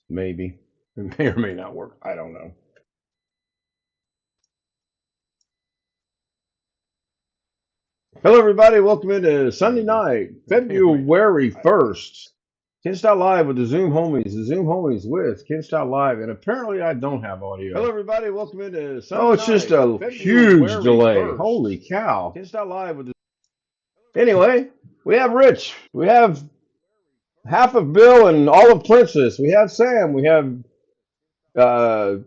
Maybe. It may or may not work. I don't know. Hello, everybody. Welcome into Sunday night, February 1st. Ken Style Live with the Zoom homies. The Zoom homies with Ken Style Live. And apparently, I don't have audio. Hello, everybody. Welcome into Sunday night. Oh, it's just a huge delay. 1st. Holy cow. Ken Style Live with the. Anyway, we have Rich. We have half of Bill and all of Princess. We have Sam. We have uh,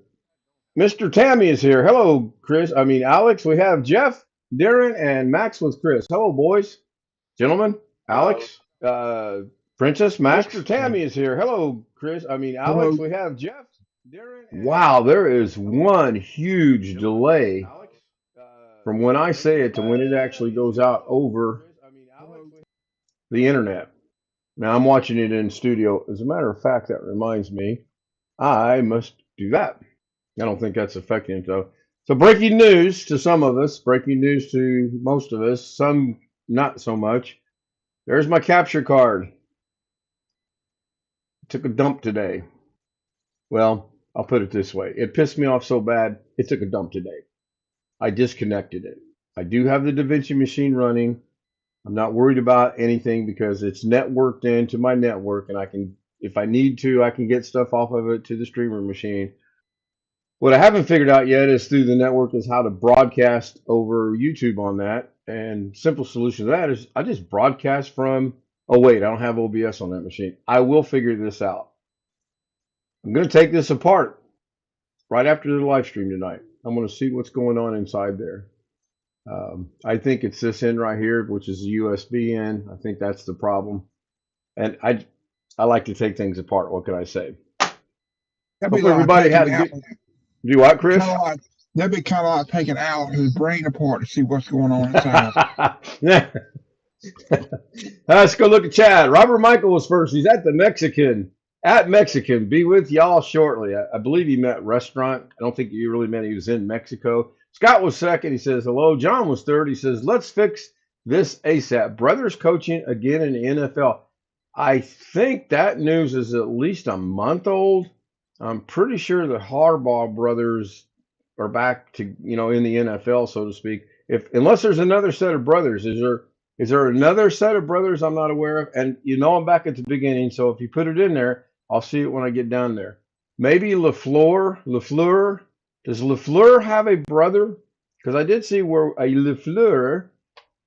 Mr. Tammy is here. Hello, Chris. I mean, Alex. We have Jeff, Darren, and Max with Chris. Hello, boys, gentlemen. Alex, Princess, Max. Mr. Tammy is here. Hello, Chris. I mean, Alex. Hello. We have Jeff, Darren. Wow, there is one huge delay from when I say it to when it actually goes out over the internet. Now I'm watching it in studio. As a matter of fact, that reminds me, I must do that. I don't think that's affecting it though. So breaking news to some of us, breaking news to most of us, some not so much. There's my capture card. Took a dump today. Well, I'll put it this way. It pissed me off so bad, it took a dump today. I disconnected it. I do have the DaVinci machine running. I'm not worried about anything because it's networked into my network and I can, if I need to, I can get stuff off of it to the streamer machine. What I haven't figured out yet is through the network is how to broadcast over YouTube on that. And simple solution to that is I just broadcast from, oh wait, I don't have OBS on that machine. I will figure this out. I'm going to take this apart right after the live stream tonight. I'm going to see what's going on inside there. I think it's this end right here, which is the USB end. I think that's the problem. And I like to take things apart. What can I say? That'd be Hope everybody had a good. Do what, Chris? That'd be kind of like taking Alex's brain apart to see what's going on inside. Let's go look at Chad. Robert Michael was first. He's at the Mexican. At Mexican. Be with y'all shortly. I believe he met restaurant. I don't think he really meant he was in Mexico. Scott was second. He says hello. John was third. He says, let's fix this ASAP. Brothers coaching again in the NFL. I think that news is at least a month old. I'm pretty sure the Harbaugh brothers are back to, in the NFL, so to speak. Unless there's another set of brothers, is there another set of brothers I'm not aware of? And I'm back at the beginning, so if you put it in there, I'll see it when I get down there. Maybe LaFleur. Does LaFleur have a brother? Because I did see where a LaFleur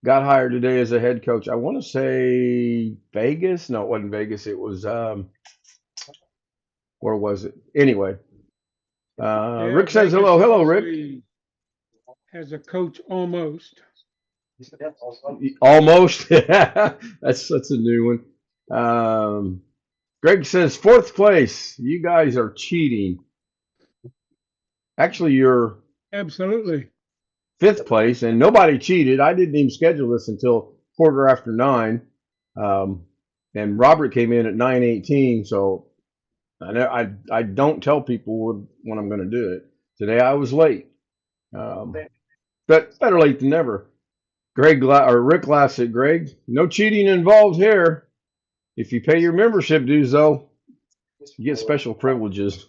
got hired today as a head coach. I want to say Vegas. No, it wasn't Vegas. It was where was it? Anyway, Rick says hello. Hello, Rick. As a coach, almost. Almost. that's a new one. Greg says fourth place. You guys are cheating. Actually, you're absolutely fifth place, and nobody cheated. I didn't even schedule this until 9:15. And Robert came in at 9:18, so I don't tell people when I'm going to do it. Today I was late, but better late than never. Rick laughs at Greg. No cheating involved here. If you pay your membership dues, though, you get special privileges.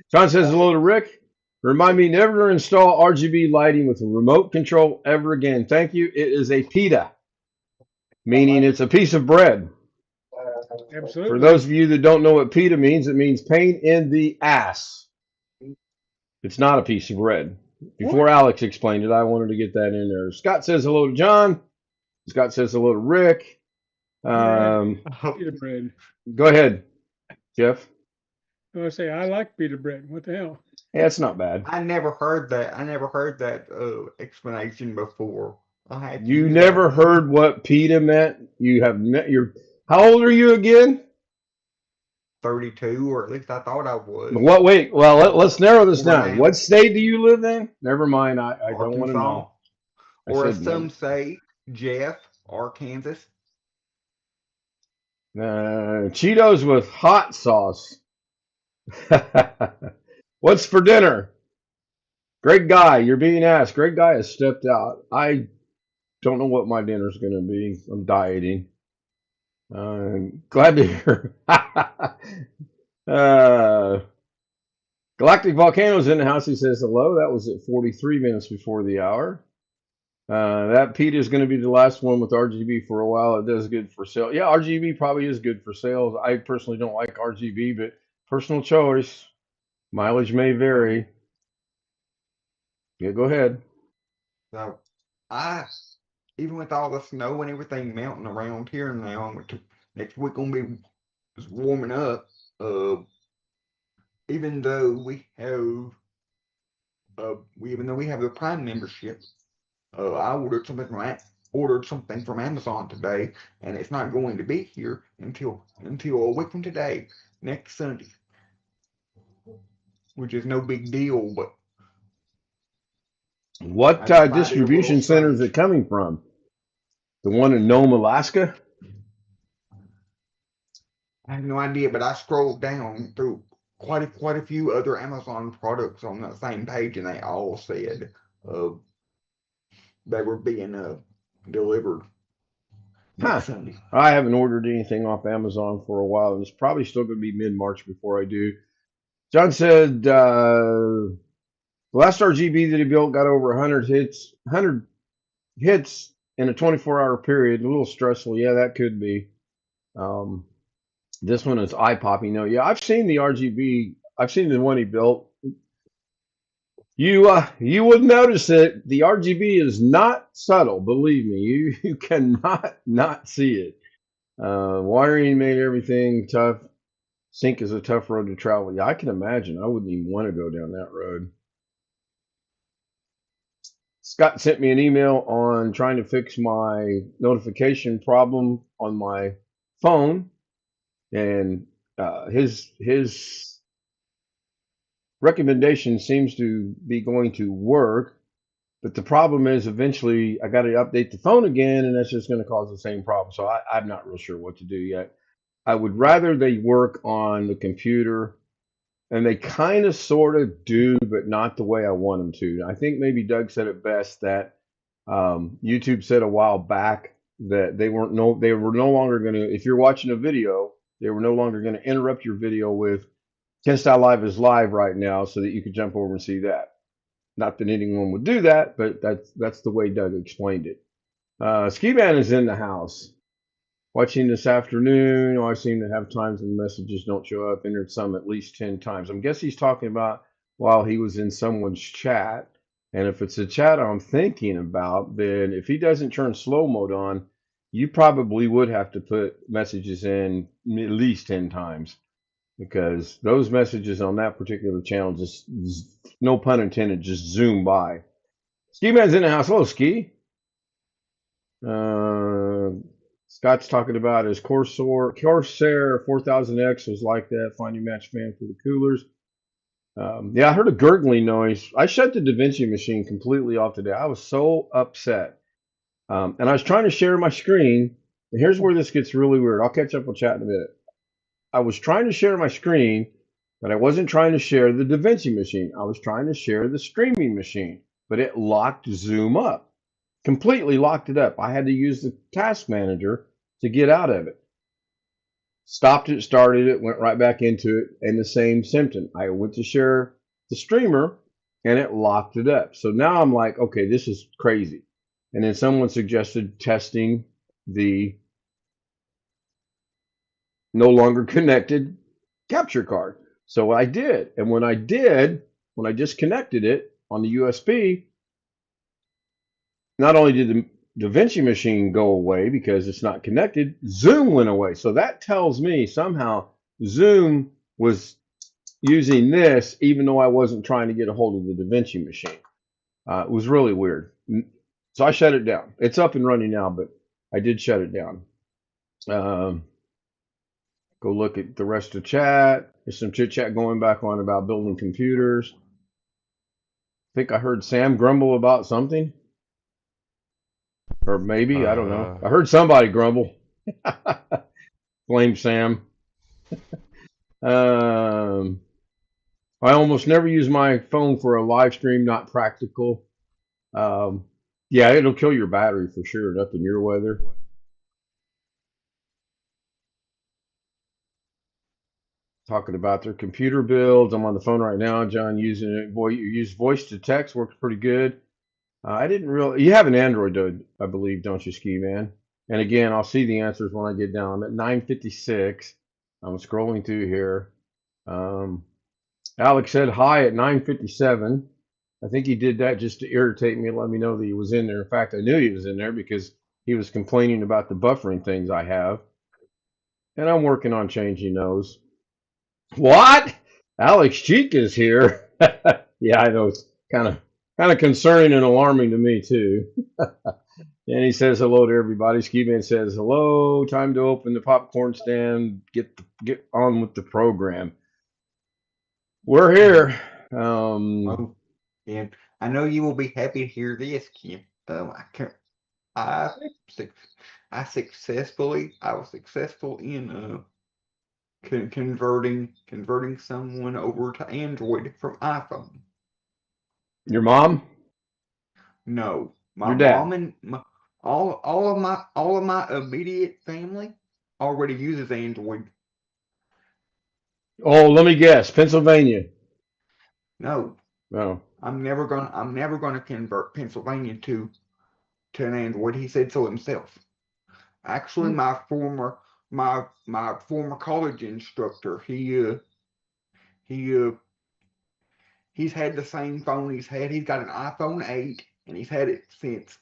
John says hello to Rick. Remind me never to install RGB lighting with a remote control ever again. Thank you. It is a pita, meaning it's a piece of bread. Absolutely. For those of you that don't know what pita means, it means pain in the ass. It's not a piece of bread. Before Alex explained it, I wanted to get that in there. Scott says hello to John. Scott says hello to Rick. Pita bread. Go ahead, Jeff. I was say I like pita bread. What the hell? Yeah, it's not bad. I never heard that explanation before. You never heard what pita meant? You have met your. How old are you again? 32, or at least I thought I was. What? Wait. Well, let's narrow this down. What state do you live in? Never mind. I don't want to know. Or as some say, Jeff, Arkansas. Cheetos with hot sauce. What's for dinner? Greg Guy, you're being asked. Greg Guy has stepped out. I don't know what my dinner's going to be. I'm dieting. Glad to hear. Galactic Volcano's in the house. He says hello. That was at 43 minutes before the hour. That Pete is going to be the last one with RGB for a while. It does good for sales. Yeah, RGB probably is good for sales. I personally don't like RGB, but personal choice. Mileage may vary. Yeah, go ahead. So I, even with all the snow and everything melting around here now, next week gonna be just warming up. Even though we have, even though we have the Prime membership, I ordered something from Amazon today, and it's not going to be here until a week from today, next Sunday, which is no big deal. But What I just find it a distribution little center is strange. it coming from? The one in Nome, Alaska? I have no idea, but I scrolled down through quite a few other Amazon products on that same page, and they all said uh, they were being delivered Huh. next Sunday. I haven't ordered anything off Amazon for a while, and it's probably still going to be mid-March before I do. John said the last RGB that he built got over 100 hits in a 24-hour period. A little stressful. Yeah, that could be. This one is eye-popping. No, yeah, I've seen the RGB. I've seen the one he built. You would notice that the RGB is not subtle. Believe me, you cannot not see it. Wiring made everything tough. Sync is a tough road to travel. Yeah, I can imagine. I wouldn't even want to go down that road. Scott sent me an email on trying to fix my notification problem on my phone, and his recommendation seems to be going to work. But the problem is, eventually, I got to update the phone again, and that's just going to cause the same problem. So I'm not real sure what to do yet. I would rather they work on the computer, and they kind of sort of do, but not the way I want them to. I think maybe Doug said it best that YouTube said a while back that they were no longer going to, if you're watching a video, they were no longer going to interrupt your video with Ken Style Live is live right now, so that you could jump over and see that. Not that anyone would do that, but that's the way Doug explained it. Ski Man is in the house. Watching this afternoon, I seem to have times when messages don't show up. Entered some at least 10 times. I guess he's talking about while he was in someone's chat. And if it's a chat I'm thinking about, then if he doesn't turn slow mode on, you probably would have to put messages in at least 10 times, because those messages on that particular channel just, no pun intended, just zoom by. Ski Man's in the house. Hello, Ski. Scott's talking about his Corsair 4000X was like that. Find your match fan for the coolers. Yeah, I heard a gurgling noise. I shut the DaVinci machine completely off today. I was so upset. And I was trying to share my screen. And here's where this gets really weird. I'll catch up with chat in a minute. I was trying to share my screen, but I wasn't trying to share the DaVinci machine. I was trying to share the streaming machine, but it locked Zoom up. Completely locked it up. I had to use the task manager to get out of it. Stopped it, started it, went right back into it, and the same symptom. I went to share the streamer, and it locked it up. So now I'm like, okay, this is crazy. And then someone suggested testing the no longer connected capture card. So I did. And when I disconnected it on the USB, not only did the DaVinci machine go away because it's not connected, Zoom went away. So that tells me somehow Zoom was using this even though I wasn't trying to get a hold of the DaVinci machine. It was really weird. So I shut it down. It's up and running now, but I did shut it down. Go look at the rest of the chat. There's some chit chat going back on about building computers. I think I heard Sam grumble about something. Or maybe, I don't know. I heard somebody grumble. Blame Sam. I almost never use my phone for a live stream, not practical. Yeah, it'll kill your battery for sure, up in your weather. talking about their computer builds. I'm on the phone right now, John, using it. Boy, you use voice to text, works pretty good. I didn't really. You have an Android, I believe, don't you, Ski Man? And again, I'll see the answers when I get down. I'm at 9:56. I'm scrolling through here. Alex said hi at 9:57. I think he did that just to irritate me and let me know that he was in there. In fact, I knew he was in there because he was complaining about the buffering things I have. And I'm working on changing those. What? Alex Cheek is here. Yeah, I know. It's kind of concerning and alarming to me too. And he says hello to everybody. Ski Man says hello. Time to open the popcorn stand. Get on with the program. We're here. Oh, and I know you will be happy to hear this, Kim. I was successful in converting someone over to Android from iPhone. Your mom? No, my Your dad? mom and all of my immediate family already uses Android. Oh, let me guess. Pennsylvania. No, Oh. I'm never gonna convert Pennsylvania to an Android. He said so himself. Actually, my former college instructor, he's had the same phone he's got an iPhone 8 and he's had it since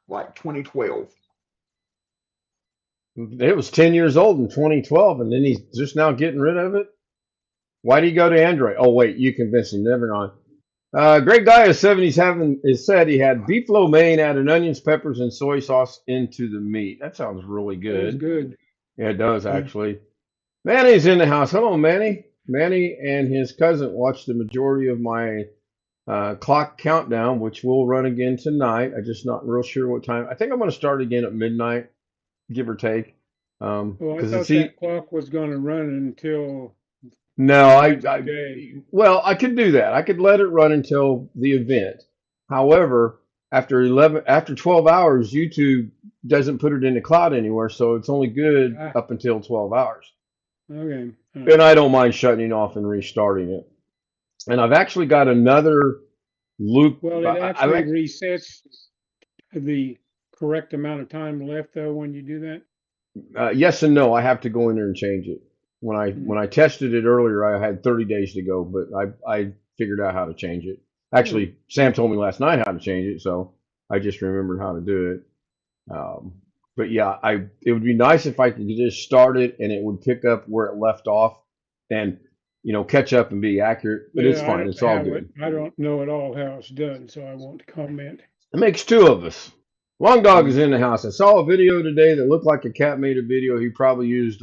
like 2012. It was 10 years old in 2012, and then he's just now getting rid of it. Why do you go to Android? Oh, wait, you convinced him. Never mind. Great guy is 7. Is said he had beef lo mein, added onions, peppers, and soy sauce into the meat. That sounds really That was good. good. Yeah, it does actually. Manny's in the house. Hello, Manny. Manny and his cousin watched the majority of my clock countdown, which will run again tonight. I'm just not real sure what time. I think I'm going to start again at midnight, give or take. Well, I Because thought that clock was going to run until no, next day. well, I could do that. I could let it run until the event. However, after 12 hours, YouTube doesn't put it in the cloud anywhere, so it's only good Ah, up until 12 hours. okay. And I don't mind shutting it off and restarting it. And I've actually got another loop. Well, it actually resets the correct amount of time left, though, when you do that. Yes and no. I have to go in there and change it. When I tested it earlier, I had 30 days to go, but I figured out how to change it. Actually, Sam told me last night how to change it, so I just remembered how to do it. But yeah, it would be nice if I could just start it and it would pick up where it left off, and catch up and be accurate. But it's fine. It's all good. I don't know at all how it's done, so I won't comment. It makes two of us. Long Dog is in the house. I saw a video today that looked like a cat made a video. He probably used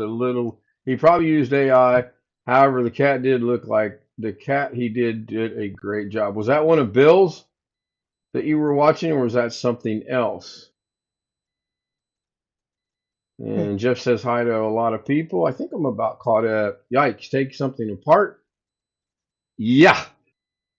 AI. However, the cat did look like the cat he did a great job. Was that one of Bill's that you were watching, or was that something else? And Jeff says hi to a lot of people. I think I'm about caught up. Yikes, take something apart. Yeah.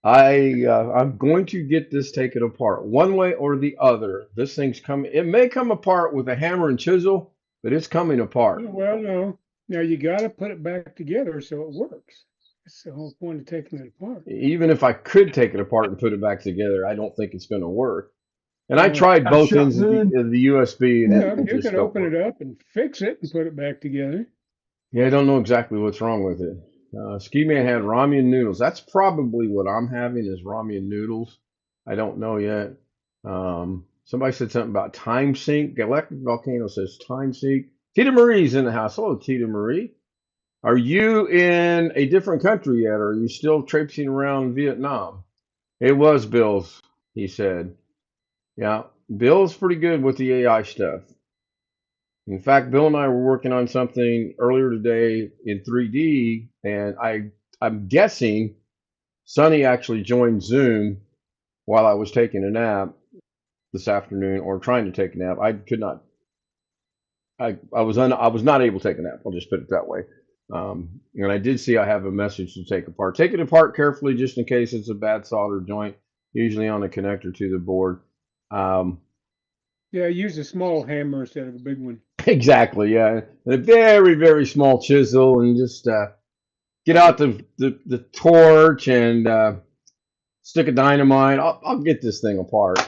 I'm going to get this taken apart one way or the other. This thing's coming. It may come apart with a hammer and chisel, but it's coming apart. Well, no. Now you got to put it back together so it works. That's the whole point of taking it apart. Even if I could take it apart and put it back together, I don't think it's going to work. And I tried both ends of the USB. And you could open it up and fix it and put it back together. Yeah, I don't know exactly what's wrong with it. Ski Man had ramen noodles. That's probably what I'm having is ramen noodles. I don't know yet. Somebody said something about time sync. Galactic Volcano says time sync. Tita Marie's in the house. Hello, Tita Marie. Are you in a different country yet, or are you still traipsing around Vietnam? It was Bill's, he said. Yeah, Bill's pretty good with the AI stuff. In fact, Bill and I were working on something earlier today in 3D, and I'm guessing Sonny actually joined Zoom while I was taking a nap this afternoon, or trying to take a nap. I could not. I was not able to take a nap. I'll just put it that way. And I did see I have a message to take apart. Take it apart carefully, just in case it's a bad solder joint, usually on a connector to the board. Yeah, use a small hammer instead of a big one. Exactly, yeah. And a very, very small chisel, and just get out the torch and stick a dynamite. I'll get this thing apart. A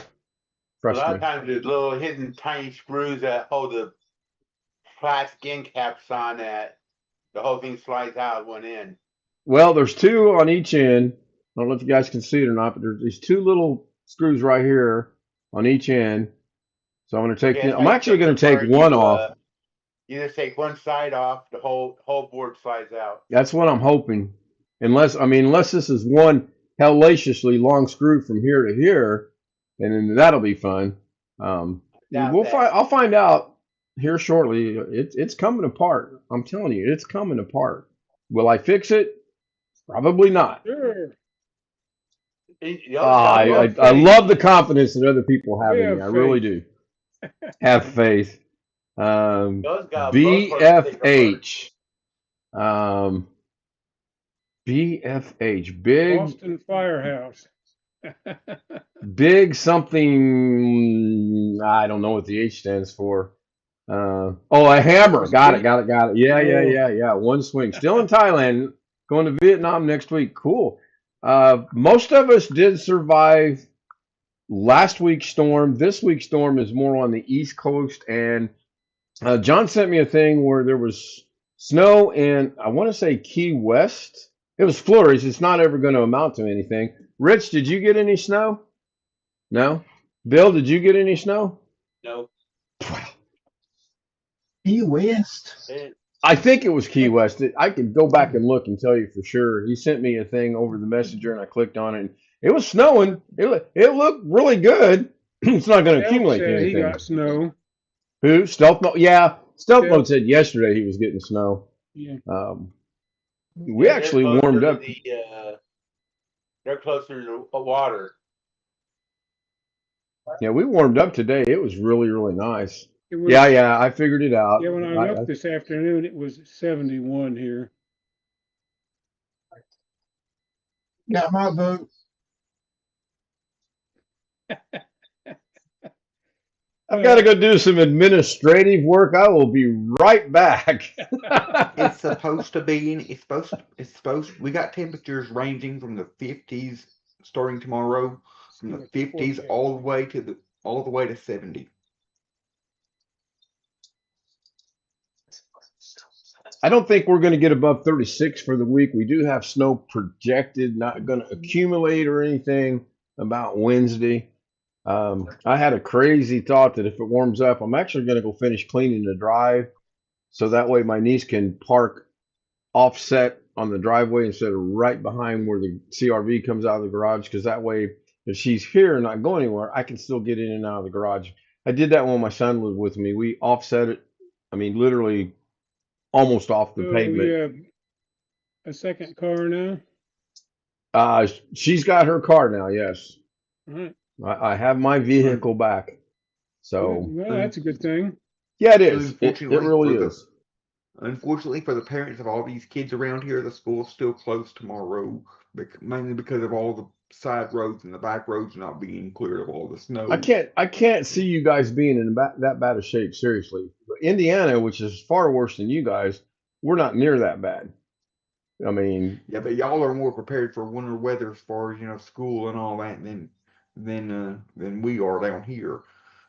Trust lot of me. times there's little hidden tiny screws that hold the plastic end caps on that the whole thing slides out one end. Well, there's two on each end. I don't know if you guys can see it or not, but there's these two little screws right here on each end. So I'm going to take. Yeah, I'm actually going to take one off. You just take one side off, the whole board slides out. That's what I'm hoping. Unless this is one hellaciously long screw from here to here, and then that'll be fun. Doubt We'll that. find. I'll find out here shortly. It's coming apart. I'm telling you, it's coming apart. Will I fix it? Probably not. Sure. I love the confidence that other people have We in me. have I really do. Have faith. Those got both parts BFH. BFH. Big Boston Firehouse. big something. I don't know what the H stands for. A hammer. Got it. Yeah. One swing. Still in Thailand. Going to Vietnam next week. Cool. Most of us did survive last week's storm. This week's storm is more on the East Coast. And John sent me a thing where there was snow in, I want to say, Key West. It was flurries. It's not ever going to amount to anything. Rich, did you get any snow? No? Bill, did you get any snow? No. Key West. I think it was Key West. I could go back and look and tell you for sure. He sent me a thing over the messenger, and I clicked on it. And it was snowing. It looked really good. It's not going to accumulate Said anything. he got snow. Who? Stealth Mode? Yeah, Stealth Yeah. Mode said yesterday he was getting snow. Yeah. We actually warmed up. They're closer to water. Yeah, we warmed up today. It was really, really nice. It was, Yeah, I figured it out. Yeah, when I looked this afternoon, it was 71 here. Got my vote. I've got to go do some administrative work. I will be right back. It's supposed to be we got temperatures ranging from the 50s starting tomorrow, from the 50s all the way to 70. I don't think we're going to get above 36 for the week. We do have snow projected, not going to accumulate or anything about Wednesday. I had a crazy thought that if it warms up, I'm actually going to go finish cleaning the drive so that way my niece can park offset on the driveway instead of right behind where the CRV comes out of the garage, because that way if she's here and not going anywhere, I can still get in and out of the garage. I did that when my son was with me. We offset it, I mean, literally almost off the So pavement. you have a second car now? She's got her car now, yes. All right. I have my vehicle back. So, Well, that's a good thing. yeah, it is. It Unfortunately really for the- is. Unfortunately for the parents of all these kids around here, the school's still closed tomorrow, mainly because of all the side roads and the back roads not being cleared of all the snow. I can't see you guys being in that bad of shape, seriously. But Indiana, which is far worse than you guys, we're not near that bad. I mean, Yeah, but y'all are more prepared for winter weather as far as school and all that than we are down here.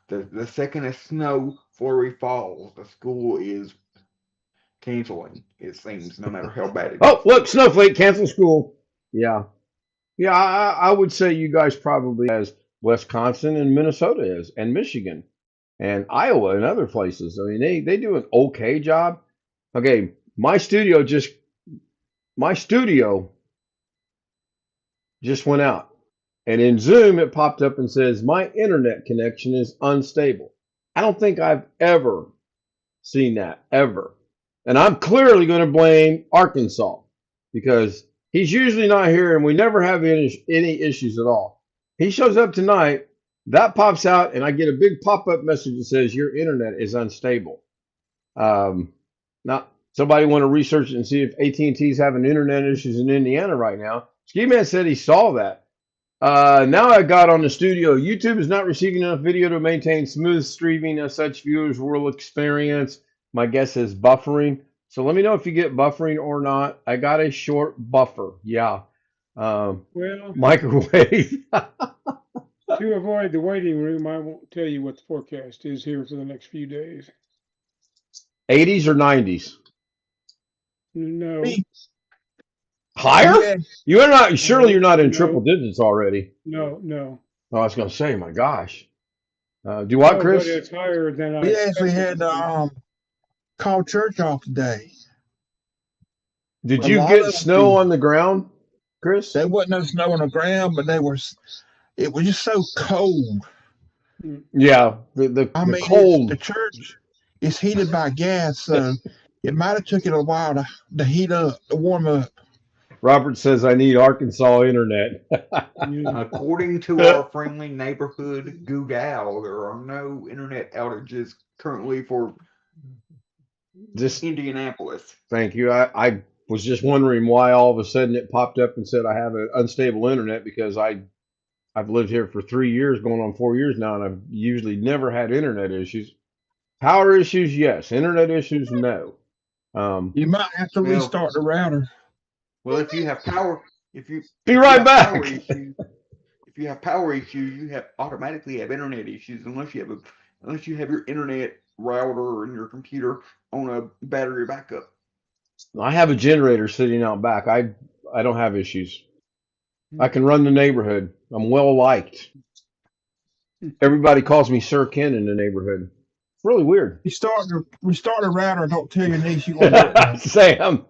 The second a snow flurry falls, the school is canceling. It seems, no matter how bad it is. oh, look, snowflake, cancel school. Yeah. Yeah, I would say you guys probably as Wisconsin and Minnesota is, and Michigan and Iowa and other places. I mean, they do an okay job. Okay, my studio just went out. And in Zoom, it popped up and says, my internet connection is unstable. I don't think I've ever seen that, ever. And I'm clearly going to blame Arkansas because he's usually not here and we never have any issues at all. He shows up tonight, that pops out, and I get a big pop-up message that says, your internet is unstable. Now, somebody want to research it and see if AT&T is having internet issues in Indiana right now. Ski Man said he saw that. Now I got on the studio. YouTube is not receiving enough video to maintain smooth streaming as such viewers will experience. My guess is buffering. So let me know if you get buffering or not. I got a short buffer. Yeah. Well, Microwave. to avoid the waiting room, I won't tell you what the forecast is here for the next few days. 80s or 90s? No, Me, Higher? yeah, You're not, surely you're not in no, triple digits already. no. Oh, I was going to say, my gosh. Do what, Oh, but Chris? it's higher than I we actually expected. had called church off today. Did A you lot get of snow on the ground, Chris? there wasn't no snow on the ground, but it was just so cold. Yeah, the I the mean, the cold. church is heated by gas, so it might have took it a while to heat up, to warm up. Robert says I need Arkansas internet. According to our friendly neighborhood Google, there are no internet outages currently for Just Indianapolis. thank you. I was just wondering why all of a sudden it popped up and said I have an unstable internet because I've lived here for 3 years, going on 4 years now, and I've usually never had internet issues. Power issues, yes. Internet issues, no. You might have to Well, restart the router. well, if you have power, if you Be if you right have power back. issues, if you have power issues, you have automatically have internet issues unless you have your internet router and your computer on a battery backup. I have a generator sitting out back. I don't have issues. I can run the neighborhood. I'm well liked. Everybody calls me Sir Ken in the neighborhood. It's really weird. Restart the router. Don't tell your niece you're gonna do it now. Sam.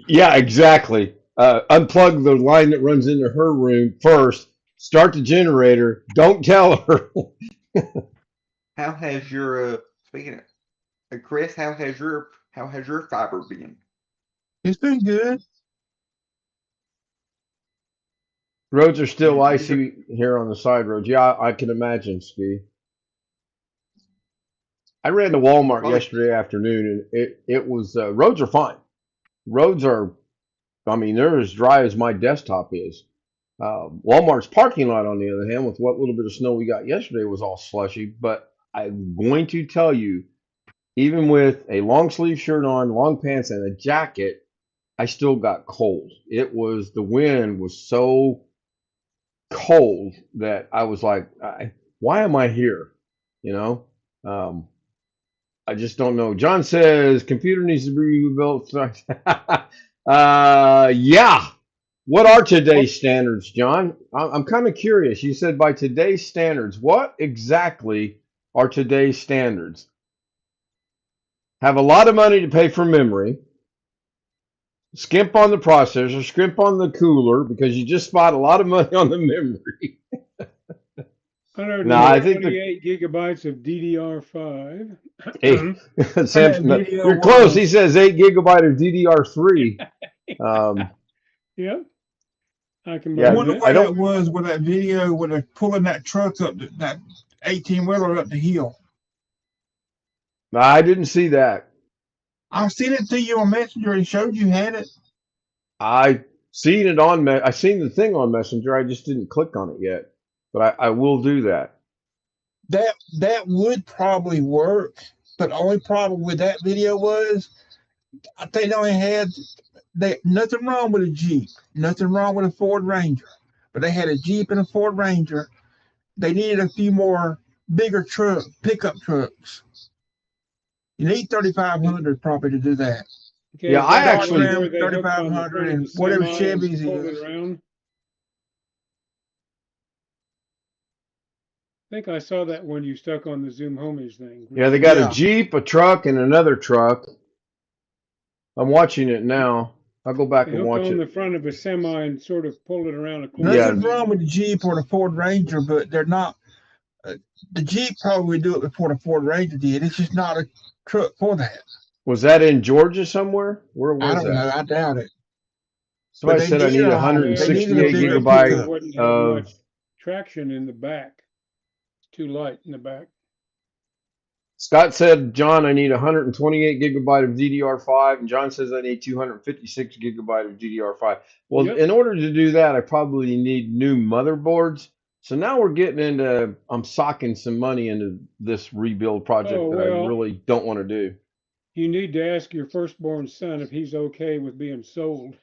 Yeah, exactly. Unplug the line that runs into her room first. Start the generator. Don't tell her. How has your speaking of Chris? How has your fiber been? It's been good. Roads are still You- icy here on the side roads. Yeah, I can imagine, Ski. I ran to Walmart Well, yesterday afternoon, and it was roads are fine. Roads are, I mean, they're as dry as my desktop is. Walmart's parking lot, on the other hand, with what little bit of snow we got yesterday, was all slushy. But I'm going to tell you, even with a long sleeve shirt on, long pants, and a jacket, I still got cold. The wind was so cold that I was like, why am I here? You know, I just don't know. John says computer needs to be rebuilt. Yeah. What are today's standards, John? I'm kind of curious. You said by today's standards. What exactly are today's standards? Have a lot of money to pay for memory. Skimp on the processor, skimp on the cooler because you just spent a lot of money on the memory. No, I think 128 gigabytes of DDR5. Hey, Sam, That video you're close. was- He says 8 GB of DDR3. Yep. I can Yeah, I believe wonder that. what I don't- that was with that video with her pulling that truck up, that 18-wheeler up the hill. I didn't see that. I seen it to you on Messenger. He showed you had it. I seen it on. I seen the thing on Messenger. I just didn't click on it yet. But I will do that. That would probably work, but the only problem with that video was I think they only had nothing wrong with a Jeep, nothing wrong with a Ford Ranger, but they had a Jeep and a Ford Ranger. They needed a few more bigger pickup trucks. You need 3,500 probably to do that. Okay, Yeah, is I that actually- where they hooked on the 3,500 front of and the whatever semi Chevy's and pulled is. it around? I think I saw that when you stuck on the Zoom Homies thing. Yeah, they got Yeah. a Jeep, a truck, and another truck. I'm watching it now. I'll go back They and hooked watch on the it. front of a semi and sort of pulled it around a corner. Yeah. Nothing's wrong with the Jeep or the Ford Ranger, but they're not. The Jeep probably would do it before the Ford Ranger did. It's just not a truck for that. Was that in Georgia somewhere? Where was I don't that? know. I doubt it. Somebody But they said I did, need they needed a 168 bigger gigabyte pickup. Wouldn't have of. much traction in the back. It's too light in the back. Scott said, John, I need 128 gigabyte of DDR5, and John says I need 256 gigabyte of DDR5. Well, Yep. in order to do that, I probably need new motherboards. So now we're getting into, I'm socking some money into this rebuild project Oh, that I well. really don't want to do. You need to ask your firstborn son if he's okay with being sold.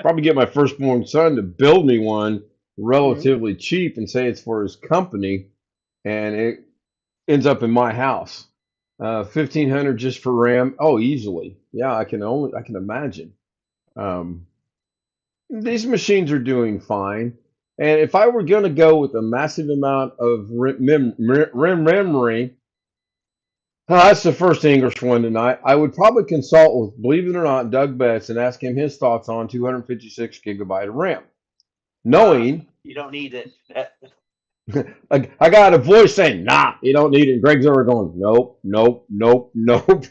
Probably get my firstborn son to build me one Yeah. relatively cheap and say it's for his company, and it ends up in my house. 1500 just for RAM. Oh, easily. Yeah, I can imagine. Um, these machines are doing fine. And if I were going to go with a massive amount of RAM memory, that's the first English one tonight. I would probably consult with, believe it or not, Doug Betts and ask him his thoughts on 256 gigabyte of RAM. Knowing You don't need it. I got a voice saying, nah, you don't need it. And Greg's over going, nope, nope, nope, nope.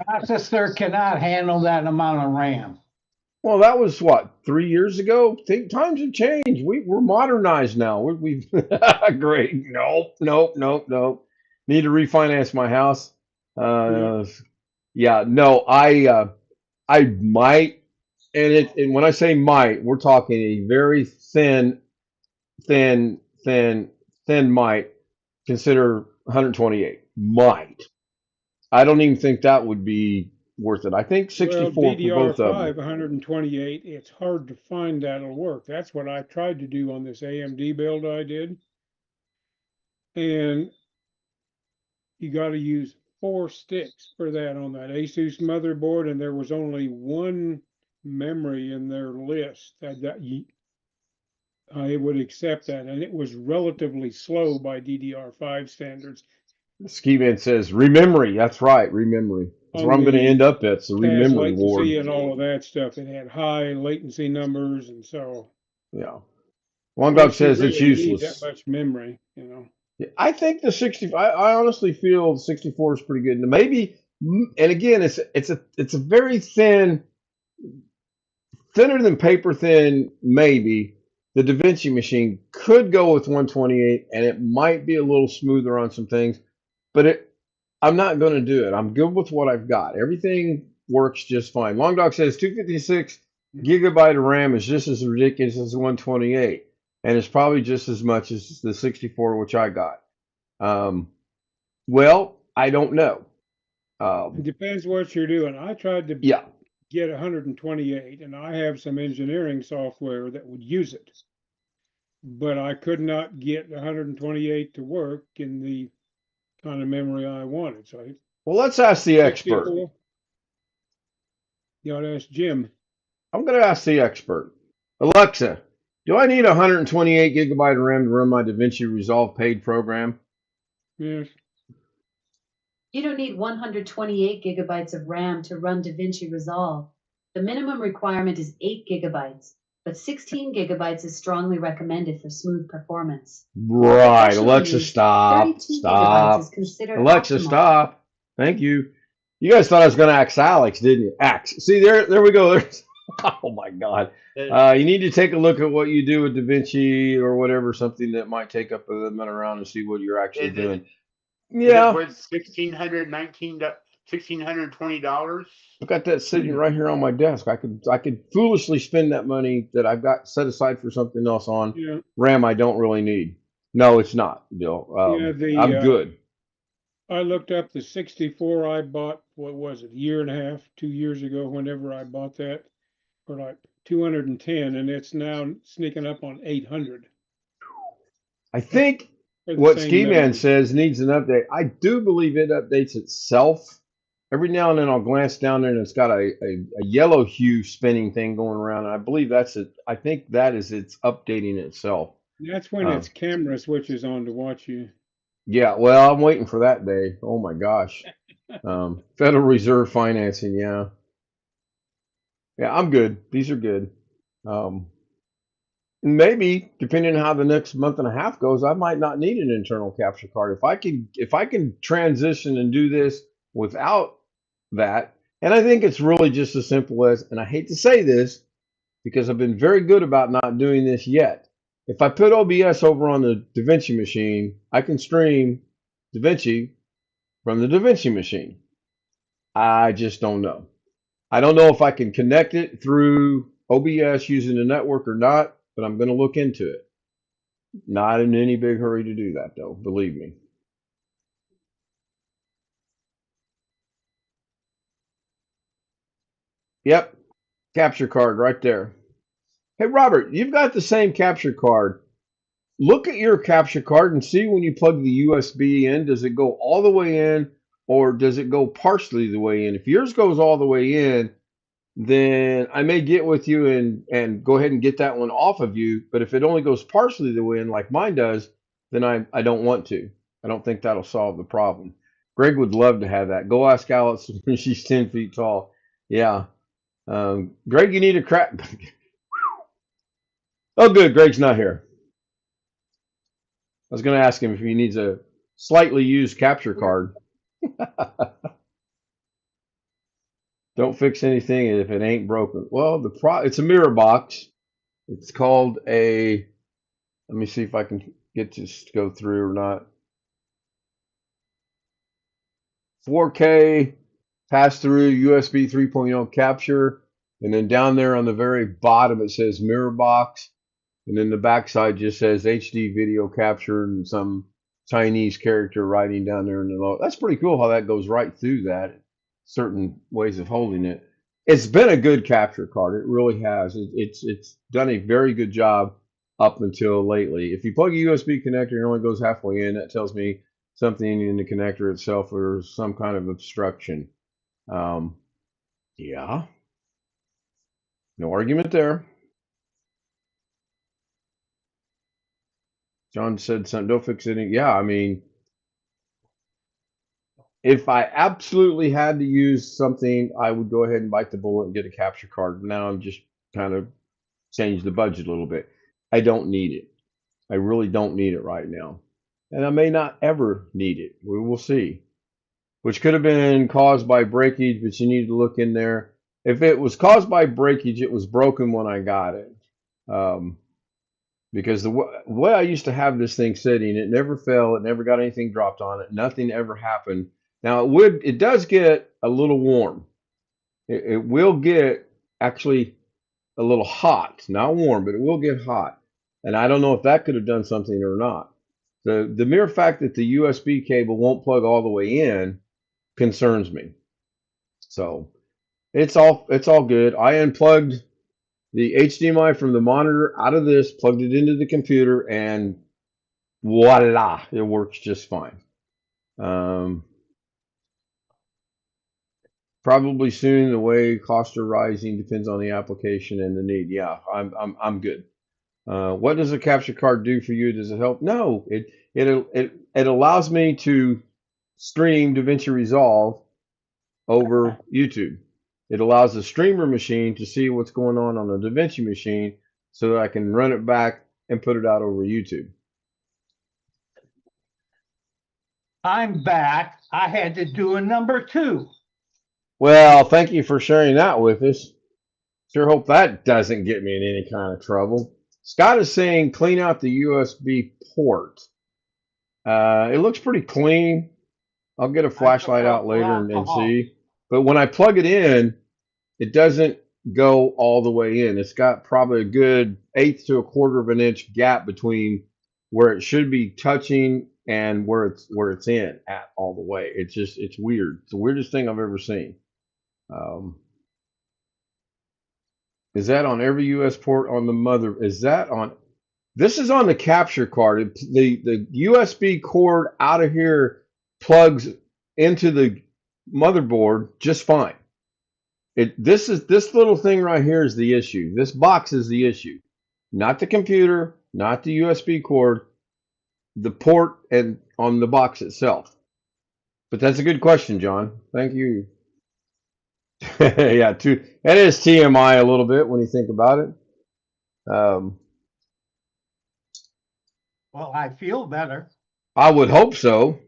Processor cannot handle that amount of RAM. Well, that was what, 3 years ago? Think times have changed. We're modernized now. We've great. Nope, nope, nope, nope. Need to refinance my house. Yeah, no, I might, and when I say might, we're talking a very thin, thin might consider 128. Might. I don't even think that would be worth it. I think Well, 64 for both of DDR5 them. 128, it's hard to find that'll work. That's what I tried to do on this AMD build I did. And you got to use 4 sticks for that on that Asus motherboard, and there was only one memory in their list I would accept that, and it was relatively slow by DDR5 standards. Ski Man says, rememory. That's right, rememory. That's where On I'm going to the end up at. It's the cache rememory ward. latency and all of that stuff, it had high latency numbers, and so Yeah. One dog unless you says it's really need that useless. much memory, you know. Yeah, I think the 60. I honestly feel 64 is pretty good. And maybe, and again, it's a very thin, thinner than paper thin. Maybe the DaVinci machine could go with 128, and it might be a little smoother on some things. But I'm not going to do it. I'm good with what I've got. Everything works just fine. Long Dog says 256 gigabyte of RAM is just as ridiculous as 128, and it's probably just as much as the 64, which I got. Well, I don't know. It depends what you're doing. I tried to Yeah. get 128, and I have some engineering software that would use it, but I could not get 128 to work in the kind of memory I wanted. So Well, let's ask the expert. 64. You ought to ask Jim. I'm going to ask the expert. Alexa, do I need 128 gigabyte of RAM to run my DaVinci Resolve paid program? Yes. You don't need 128 gigabytes of RAM to run DaVinci Resolve. The minimum requirement is 8 gigabytes, but 16 gigabytes is strongly recommended for smooth performance. Right. Professional Alexa, use, stop. 32 Stop. gigabytes is considered Alexa, optimal. stop. Thank you. You guys thought I was going to ask Alex, didn't you? Axe. See, there we go. There's, oh, my God. You need to take a look at what you do with DaVinci or whatever, something that might take up a minute around and see what you're actually Is it- doing. Is Yeah. it worth $1,620? I've got that sitting right here on my desk. I could foolishly spend that money that I've got set aside for something else on Yeah. RAM I don't really need. No, it's not, Bill. I'm good. I looked up the 64 I bought, what was it, a year and a half, 2 years ago, whenever I bought that, for like 210, and it's now sneaking up on 800. I think for the what same Ski Man memory. says needs an update. I do believe it updates itself. Every now and then I'll glance down there and it's got a yellow hue spinning thing going around. And I believe that's it. I think that is it's updating itself. That's when its camera switches on to watch you. Yeah, well, I'm waiting for that day. Oh my gosh. Federal Reserve financing, yeah. Yeah, I'm good. These are good. Maybe, depending on how the next month and a half goes, I might not need an internal capture card. If I can transition and do this without that, and I think it's really just as simple as, and I hate to say this because I've been very good about not doing this yet. If I put OBS over on the DaVinci machine, I can stream DaVinci from the DaVinci machine. I just don't know. I don't know if I can connect it through OBS using the network or not, but I'm going to look into it. Not in any big hurry to do that, though, believe me. Yep, capture card right there. Hey, Robert, you've got the same capture card. Look at your capture card and see when you plug the USB in, does it go all the way in or does it go partially the way in? If yours goes all the way in, then I may get with you and go ahead and get that one off of you. But if it only goes partially the way in like mine does, then I don't want to. I don't think that'll solve the problem. Greg would love to have that. Go ask Alex when she's 10 feet tall. Yeah. Greg, you need a crack. Oh, good. Greg's not here. I was going to ask him if he needs a slightly used capture card. Don't fix anything if it ain't broken. Well, it's a mirror box. It's called a. Let me see if I can get this to go through or not. 4K pass through USB 3.0 capture, and then down there on the very bottom it says mirror box, and then the backside just says HD video capture and some Chinese character writing down there in the logo. That's pretty cool how that goes right through that. Certain ways of holding it. It's been a good capture card. It really has. It's done a very good job up until lately. If you plug a USB connector and it only goes halfway in, that tells me something in the connector itself or some kind of obstruction. Yeah. No argument there. John said something. Don't fix it. Yeah, I mean, if I absolutely had to use something, I would go ahead and bite the bullet and get a capture card. Now I'm just kind of changed the budget a little bit. I don't need it. I really don't need it right now. And I may not ever need it. We will see. Which could have been caused by breakage, but you need to look in there. If it was caused by breakage, it was broken when I got it. Because the way I used to have this thing sitting, it never fell, it never got anything dropped on it, nothing ever happened. Now it does get a little warm. It will get actually a little hot, not warm, but it will get hot. And I don't know if that could have done something or not. The mere fact that the USB cable won't plug all the way in concerns me. So it's all good. I unplugged the HDMI from the monitor out of this, plugged it into the computer, and voila, it works just fine. Probably soon. The way costs are rising depends on the application and the need. Yeah, I'm good. What does a capture card do for you? Does it help? No, it allows me to stream DaVinci Resolve over YouTube. It allows the streamer machine to see what's going on the DaVinci machine so that I can run it back and put it out over YouTube. I'm back. I had to do a number 2. Well, thank you for sharing that with us. Sure hope that doesn't get me in any kind of trouble. Scott is saying clean out the USB port. It looks pretty clean. I'll get a flashlight out later and see. But when I plug it in, it doesn't go all the way in. It's got probably a good 1/8 to 1/4 of an inch gap between where it should be touching and where it's in at all the way. It's weird. It's the weirdest thing I've ever seen. Is that on every US port on the mother? Is that on? This is on the capture card. The USB cord out of here plugs into the motherboard just fine. This little thing right here is the issue. This box is the issue, not the computer, not the USB cord, the port and on the box itself. But that's a good question, John. Thank you. Yeah, it is TMI a little bit when you think about it. Well, I feel better. I would hope so.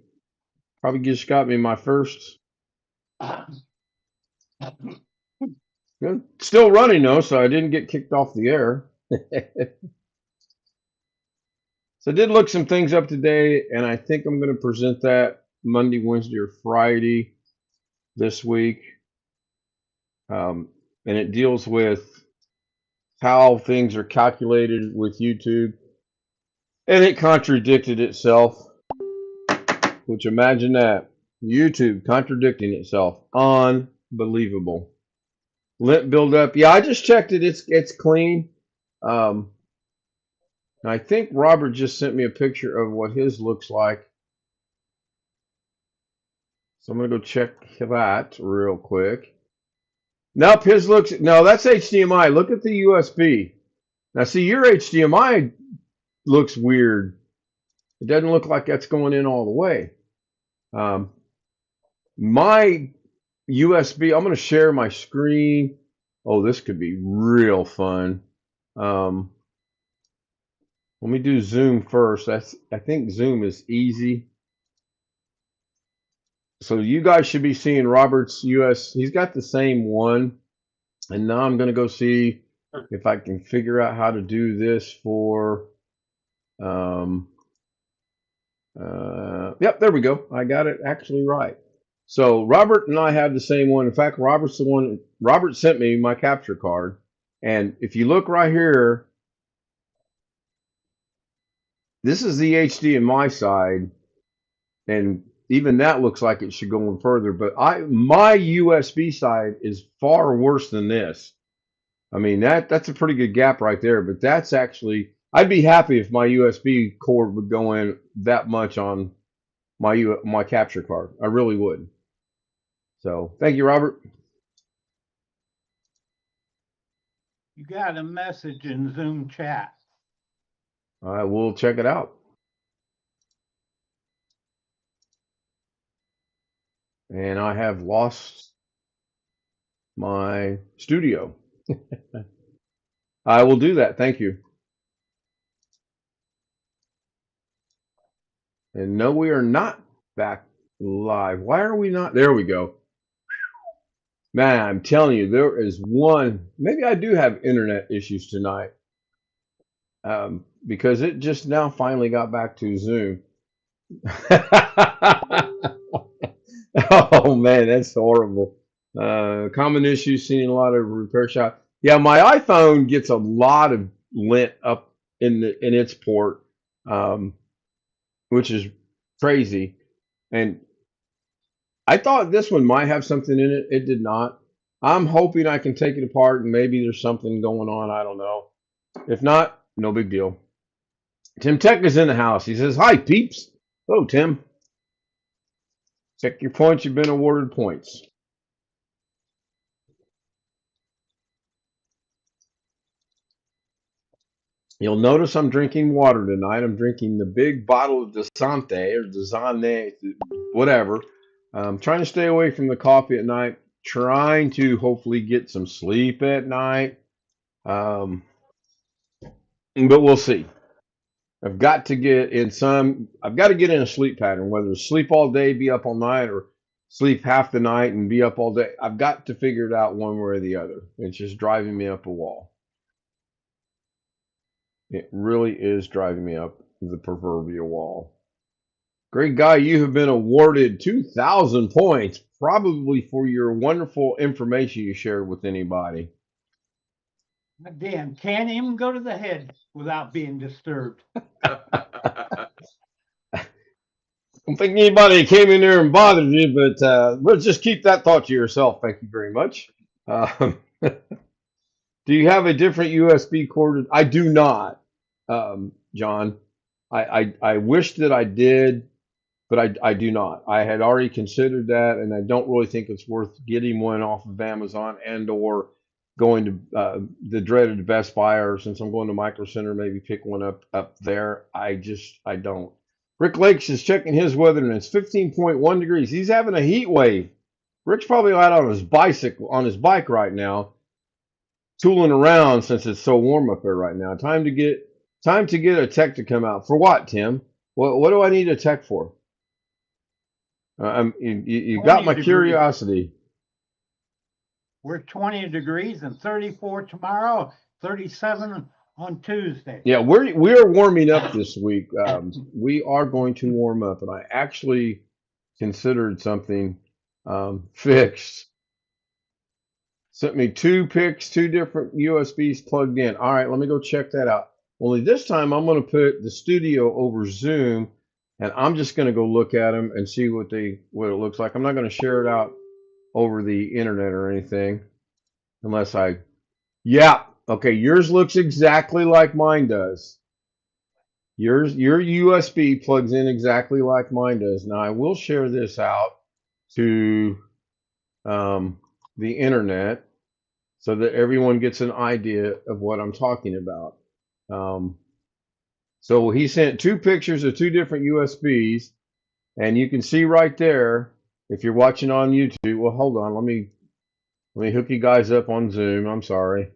Probably just got me my first. Still running though, so I didn't get kicked off the air. So I did look some things up today, and I think I'm going to present that Monday, Wednesday, or Friday this week. And it deals with how things are calculated with YouTube. And it contradicted itself, which imagine that. YouTube contradicting itself. Unbelievable. lint buildup. Yeah, I just checked it. It's clean. Um, I think Robert just sent me a picture of what his looks like. So I'm gonna go check that real quick. Nope, his looks, no, that's HDMI. Look at the USB. Now see, your HDMI looks weird. It doesn't look like that's going in all the way. My USB, I'm going to share my screen. Oh, this could be real fun. Let me do Zoom first. I think Zoom is easy. So you guys should be seeing Robert's US. He's got the same one. And now I'm going to go see if I can figure out how to do this for, yep, there we go. I got it actually right. So Robert and I have the same one. In fact, Robert's the one, Robert sent me my capture card. And if you look right here, this is the HDMI side. And even that looks like it should go in further. But my USB side is far worse than this. I mean, that's a pretty good gap right there. But that's actually, I'd be happy if my USB cord would go in that much on my capture card. I really would. So thank you, Robert. You got a message in Zoom chat. I will check it out. And I have lost my studio. I will do that. Thank you. And no, we are not back live. Why are we not? There we go. Man, I'm telling you, there is one. Maybe I do have internet issues tonight, because it just now finally got back to Zoom. Oh man, that's horrible. Common issue, seen a lot of repair shop. Yeah, my iPhone gets a lot of lint up in its port, which is crazy. And I thought this one might have something in it. It did not. I'm hoping I can take it apart and maybe there's something going on. I don't know. If not, no big deal. Tim Tech is in the house. He says, "Hi, peeps." Hello, Tim. Check your points. You've been awarded points. You'll notice I'm drinking water tonight. I'm drinking the big bottle of Desante or Desane, whatever. I'm trying to stay away from the coffee at night. Trying to hopefully get some sleep at night. But we'll see. I've got to get in a sleep pattern, whether it's sleep all day, be up all night, or sleep half the night and be up all day. I've got to figure it out one way or the other. It's just driving me up a wall. It really is driving me up the proverbial wall. Great guy, you have been awarded 2,000 points, probably for your wonderful information you shared with anybody. Dan, can't even go to the head without being disturbed. I don't think anybody came in there and bothered you, but let's just keep that thought to yourself. Thank you very much. Do you have a different USB cord? I do not, John. I wish that I did, but I do not. I had already considered that, and I don't really think it's worth getting one off of Amazon and or going to the dreaded Best Buy, or since I'm going to Micro Center, maybe pick one up there. I don't. Rick Lakes is checking his weather, and it's 15.1 degrees. He's having a heat wave. Rick's probably out on his bike right now, tooling around since it's so warm up there right now. Time to get a tech to come out. For what, Tim? What do I need a tech for? You got my curiosity. We're 20 degrees and 34 tomorrow, 37 on Tuesday. Yeah, we're warming up this week. We are going to warm up, and I actually considered something fixed. Sent me 2 pics, 2 different USBs plugged in. All right, let me go check that out. Only this time I'm going to put the studio over Zoom, and I'm just going to go look at them and see what it looks like. I'm not going to share it out over the internet or anything. Unless I, yeah, okay, yours looks exactly like mine does. Your USB plugs in exactly like mine does. Now I will share this out to the internet so that everyone gets an idea of what I'm talking about. So he sent two pictures of two different USBs, and you can see right there if you're watching on YouTube. Well, hold on, let me hook you guys up on Zoom. I'm sorry,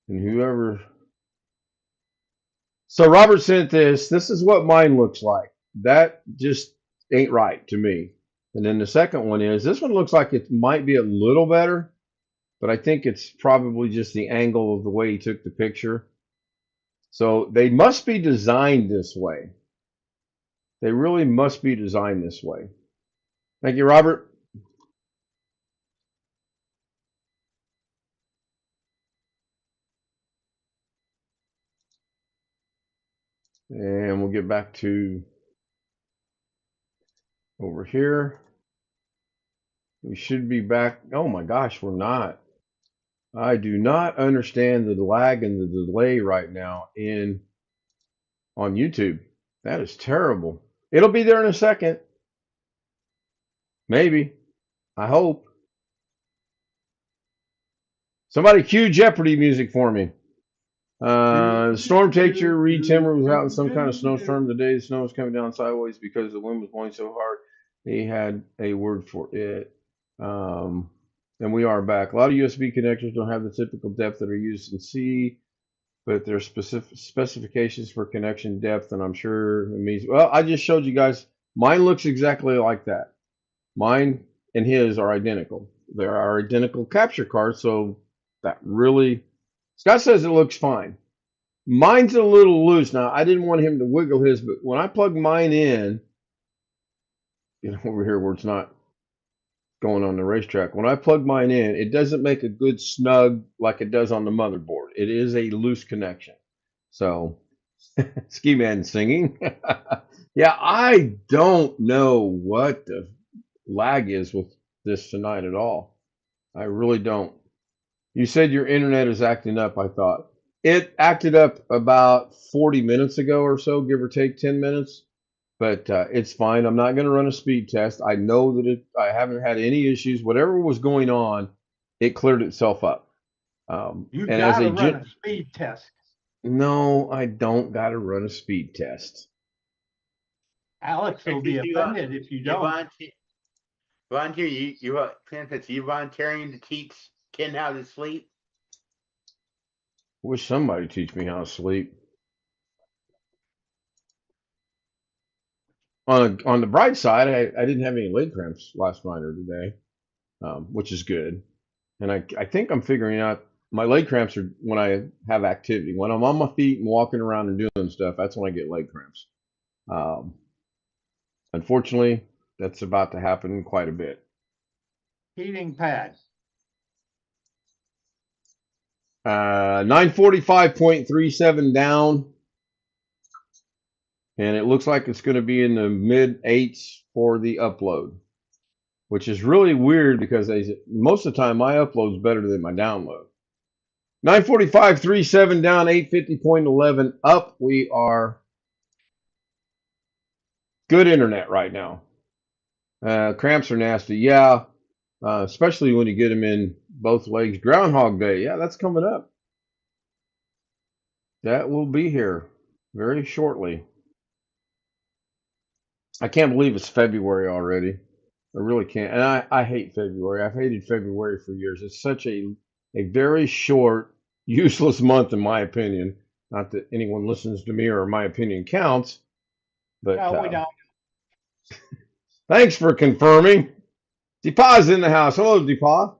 and whoever. So Robert sent this. This is what mine looks like. That just ain't right to me. And then the second one is this one looks like it might be a little better, but I think it's probably just the angle of the way he took the picture. So they must be designed this way. They really must be designed this way. Thank you, Robert. And we'll get back to over here. We should be back. Oh my gosh, we're not. I do not understand the lag and the delay right now on YouTube. That is terrible. It'll be there in a second. Maybe. I hope. Somebody cue Jeopardy music for me. The storm teacher, Reed Timmer, was out in some kind of snowstorm today. The snow was coming down sideways because the wind was blowing so hard. He had a word for it. And we are back. A lot of USB connectors don't have the typical depth that are used in C, but there's specific specifications for connection depth, and I'm sure it means. Well, I just showed you guys. Mine looks exactly like that. Mine and his are identical. There are identical capture cards, so that really. Scott says it looks fine. Mine's a little loose. Now, I didn't want him to wiggle his, but when I plug mine in, over here where it's not going on the racetrack, when I plug mine in, it doesn't make a good snug like it does on the motherboard. It is a loose connection. So, Ski Man singing. Yeah, I don't know what the lag is with this tonight at all. I really don't. You said your internet is acting up, I thought. It acted up about 40 minutes ago or so, give or take 10 minutes. But it's fine. I'm not going to run a speed test. I know that I haven't had any issues. Whatever was going on, it cleared itself up. You and got to run a speed test. No, I don't got to run a speed test. Alex will be offended if you don't. Volunteer, you volunteering to teach Ken how to sleep? Wish somebody teach me how to sleep. On the bright side, I didn't have any leg cramps last night or today, which is good. And I think I'm figuring out my leg cramps are when I have activity. When I'm on my feet and walking around and doing stuff, that's when I get leg cramps. Unfortunately, that's about to happen quite a bit. Heating pad. 945.37 down. And it looks like it's going to be in the mid 8s for the upload, which is really weird because most of the time my upload is better than my download. 945.37 down, 850.11 up. We are good internet right now. Cramps are nasty. Yeah, especially when you get them in both legs. Groundhog Day. Yeah, that's coming up. That will be here very shortly. I can't believe it's February already. I really can't. And I hate February. I've hated February for years. It's such a very short, useless month, in my opinion. Not that anyone listens to me or my opinion counts. But No, we don't. Thanks for confirming. Deepaw's in the house. Hello, Deepaw.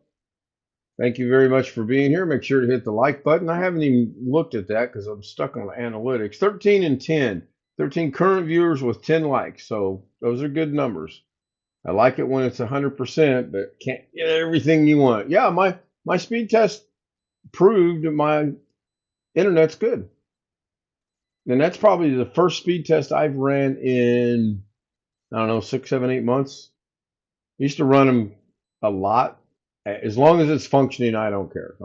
Thank you very much for being here. Make sure to hit the like button. I haven't even looked at that because I'm stuck on the analytics. 13 and 10. 13 current viewers with 10 likes. So those are good numbers. I like it when it's 100%, but can't get everything you want. Yeah, my speed test proved that my internet's good. And that's probably the first speed test I've ran in, I don't know, 6, 7, 8 months. I used to run them a lot, As long as it's functioning, I don't care.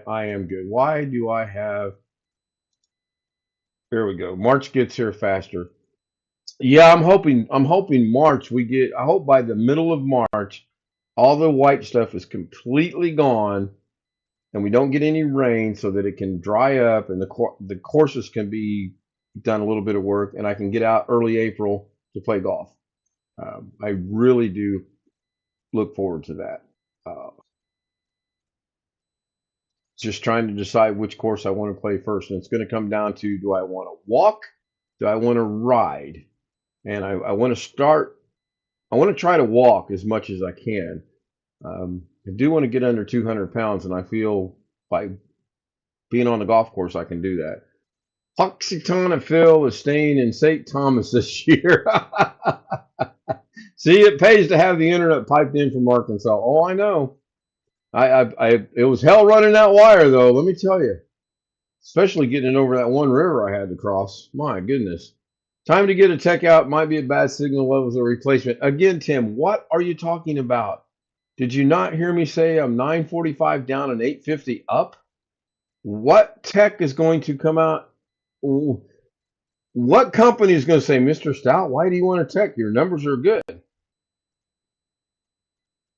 I am good. Why do I have? There we go. March gets here faster. Yeah, I'm hoping March we get. I hope by the middle of March, all the white stuff is completely gone, and we don't get any rain, so that it can dry up, and the courses can be done a little bit of work, and I can get out early April to play golf. I really do look forward to that. Uh, just trying to decide which course I want to play first, and it's going to come down to: do I want to walk? Do I want to ride? And I want to start. I want to try to walk as much as I can. I do want to get under 200 pounds, and I feel by being on the golf course, I can do that. Hoxitana Phil is staying in St. Thomas this year. See, it pays to have the internet piped in from Arkansas. Oh, I know. It was hell running that wire, though. Let me tell you, especially getting it over that one river I had to cross. My goodness. Time to get a tech out. Might be a bad signal levels of replacement. Again, Tim, what are you talking about? Did you not hear me say I'm 945 down and 850 up? What tech is going to come out? What company is going to say, Mr. Stout, why do you want a tech? Your numbers are good.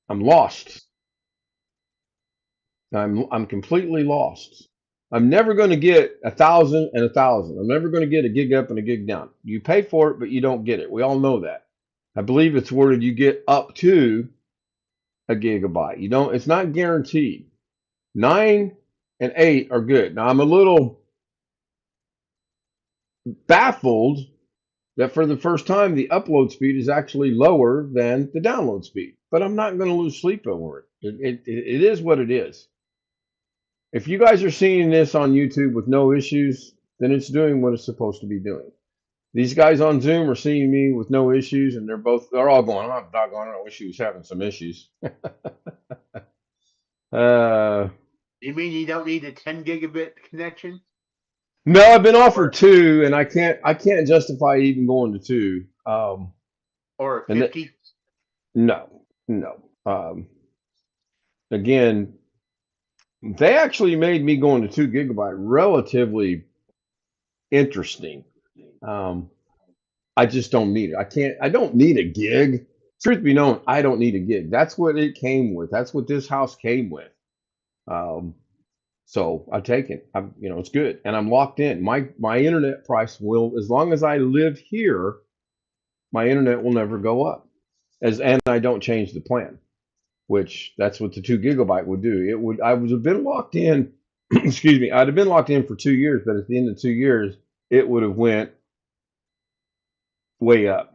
I'm lost. I'm completely lost. I'm never going to get 1,000 and 1,000. I'm never going to get a gig up and a gig down. You pay for it, but you don't get it. We all know that. I believe it's worded you get up to a gigabyte. You don't. It's not guaranteed. 9 and 8 are good. Now I'm a little baffled that for the first time the upload speed is actually lower than the download speed. But I'm not going to lose sleep over it. It is what it is. If you guys are seeing this on YouTube with no issues, then it's doing what it's supposed to be doing. These guys on Zoom are seeing me with no issues, and they're all going, "I'm doggone it, I wish he was having some issues." You mean you don't need a 10 gigabit connection? No, I've been offered 2, and I can't justify even going to 2. Or And 50? No. Again, they actually made me going to 2 gigabyte relatively interesting. I just don't need it. I don't need a gig. Truth be known, I don't need a gig. That's what it came with. That's what this house came with. So I take it. It's good, and I'm locked in. My internet price will, as long as I live here, my internet will never go up. And I don't change the plan, which that's what the 2 gigabyte would do. It would. I would have been locked in. Excuse me. I'd have been locked in for 2 years, but at the end of 2 years, it would have went way up.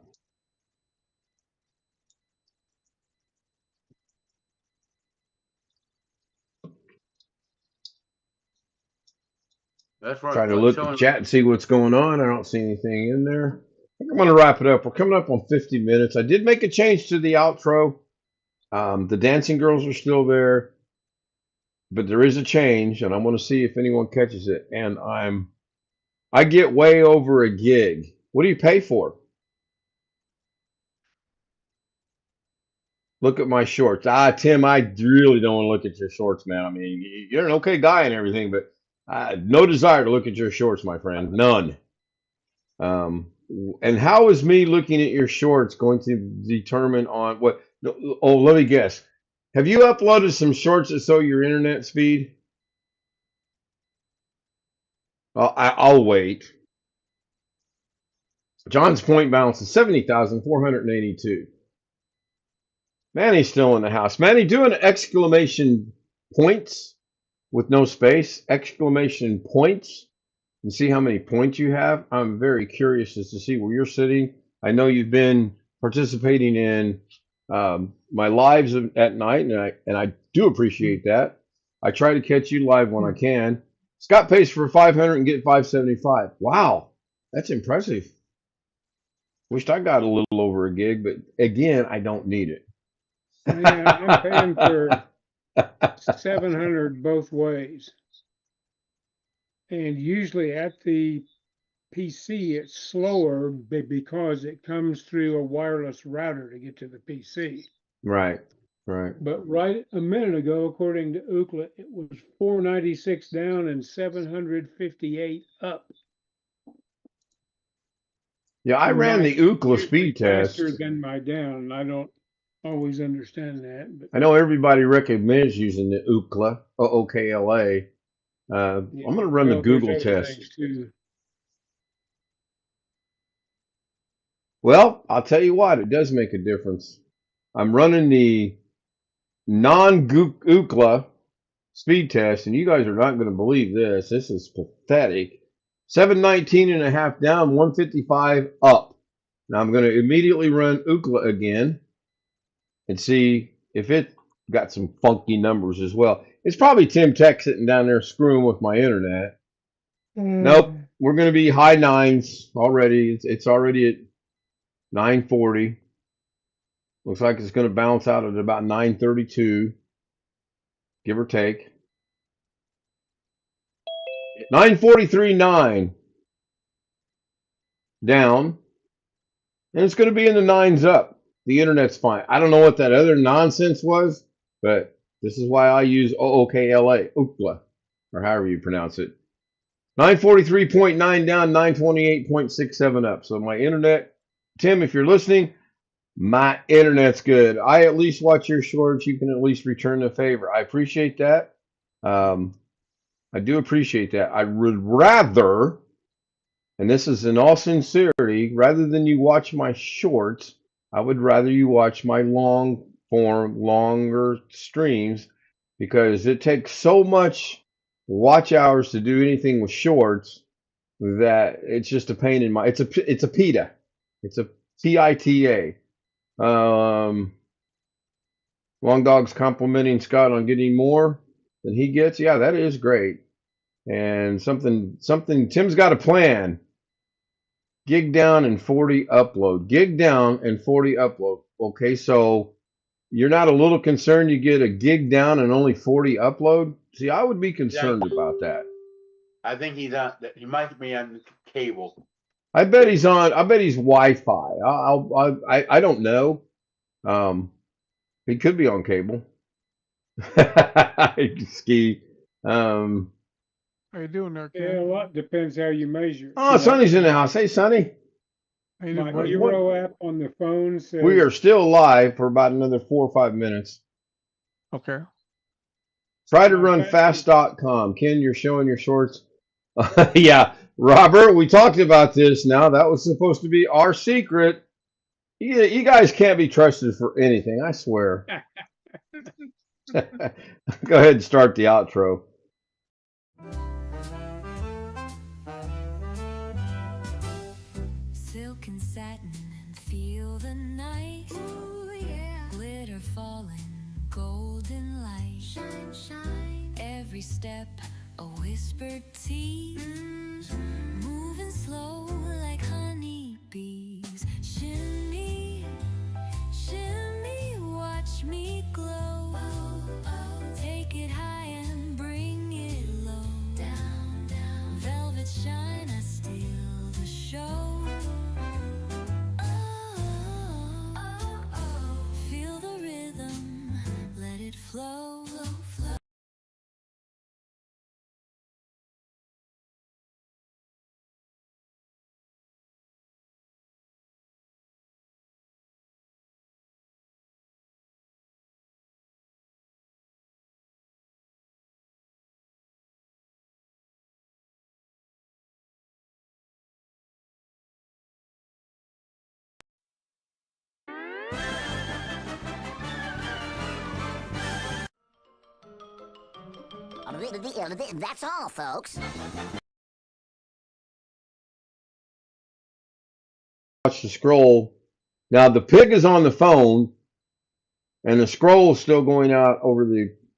That's right. Try to look at chat and see what's going on. I don't see anything in there. I think I'm going to wrap it up. We're coming up on 50 minutes. I did make a change to the outro. The dancing girls are still there, but there is a change, and I'm going to see if anyone catches it. And I get way over a gig. What do you pay for? Look at my shorts. Tim, I really don't want to look at your shorts, man. I mean, you're an okay guy and everything, but no desire to look at your shorts, my friend. None. And how is me looking at your shorts going to determine on what? Oh, let me guess. Have you uploaded some shorts that show your internet speed? I'll wait. John's point balance is 70,482. Manny's still in the house. Manny, do an exclamation points with no space, exclamation points, and see how many points you have. I'm very curious as to see where you're sitting. I know you've been participating in my lives at night, and I do appreciate that. I try to catch you live when I can. Scott pays for 500 and get 575. Wow, that's impressive. Wished I got a little over a gig, but again, I don't need it. Man, I'm paying for 700 both ways. And usually at the PC, it's slower because it comes through a wireless router to get to the PC. Right. Right. But right a minute ago, according to Ookla, it was 496 down and 758 up. Yeah, I ran the Ookla Usually speed test. faster than my down, and I don't always understand that. But I know everybody recommends using the Ookla, OOKLA. I'm going to run the well, there's Google other test. things too. Well, I'll tell you what, it does make a difference. I'm running the non-Ookla speed test, and you guys are not going to believe this. This is pathetic. 719.5 down, 155 up. Now I'm going to immediately run Ookla again and see if it got some funky numbers as well. It's probably Tim Tech sitting down there screwing with my internet. Nope, we're going to be high nines already. It's already at 940. Looks like it's going to bounce out at about 932, give or take. 943.9 down, and it's going to be in the nines up. The internet's fine. I don't know what that other nonsense was, but this is why I use OOKLA, Ookla, or however you pronounce it. 943.9 down, 928.67 up. So my internet, Tim, if you're listening, my internet's good. I at least watch your shorts. You can at least return the favor. I appreciate that. I do appreciate that. I would rather, and this is in all sincerity, rather than you watch my shorts, I would rather you watch my long form, longer streams, because it takes so much watch hours to do anything with shorts that it's just a pain in my. It's a PITA. It's a PITA. Long Dog's complimenting Scott on getting more than he gets. Yeah, that is great. And something Tim's got a plan. Gig down and 40 upload. Gig down and 40 upload. Okay, so you're not a little concerned you get a gig down and only 40 upload? See, I would be concerned about that. I think he might be on cable. I bet he's Wi-Fi. I don't know. He could be on cable. Ski. How you doing there, Ken? Yeah, a lot depends how you measure. Oh, Sonny's in the house. Hey, Sonny. How you My doing, buddy? Euro app on the phone says We are still live for about another 4 or 5 minutes. Okay. Try to run fast.com. Ken, you're showing your shorts. Yeah, Robert, we talked about this now. That was supposed to be our secret. You guys can't be trusted for anything, I swear. Go ahead and start the outro. Silk and satin and feel the night. Ooh, yeah. Glitter falling, golden light. Shine, shine. Every step a whispered tease. Moving slow like honeybees. Shimmy, shimmy, watch me glow. Take it high and bring it low. Down, down. Velvet shine, I steal the show. Feel the rhythm, let it flow, flow. That's all, folks. Watch the scroll. Now the pig is on the phone, and the scroll is still going out over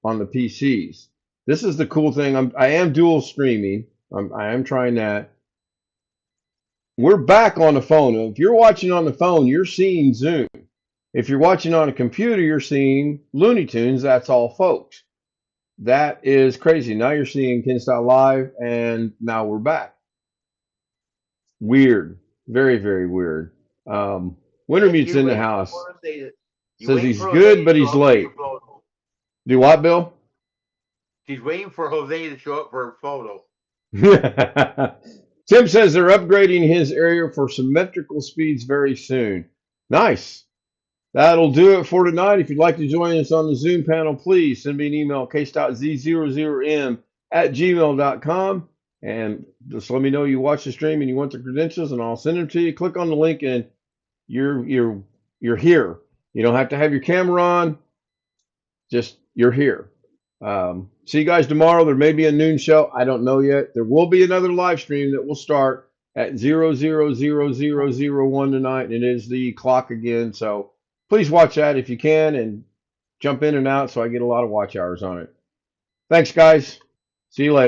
on the PCs. This is the cool thing. I am dual streaming. I am trying that. We're back on the phone. If you're watching on the phone, you're seeing Zoom. If you're watching on a computer, you're seeing Looney Tunes. That's all, folks. That is crazy. Now you're seeing KenStyle Live, and now we're back. Weird. Very, very weird. Wintermute's in the house. You Says waiting he's for good, Jose but to he's show up for late. your photo. Do what, Bill? She's waiting for Jose to show up for her photo. Tim says they're upgrading his area for symmetrical speeds very soon. Nice. That'll do it for tonight. If you'd like to join us on the Zoom panel, please send me an email, case.z00m@gmail.com. And just let me know you watch the stream and you want the credentials, and I'll send them to you. Click on the link and you're here. You don't have to have your camera on. Just you're here. See you guys tomorrow. There may be a noon show. I don't know yet. There will be another live stream that will start at 000001 tonight, and it is the clock again. So please watch that if you can and jump in and out so I get a lot of watch hours on it. Thanks, guys. See you later.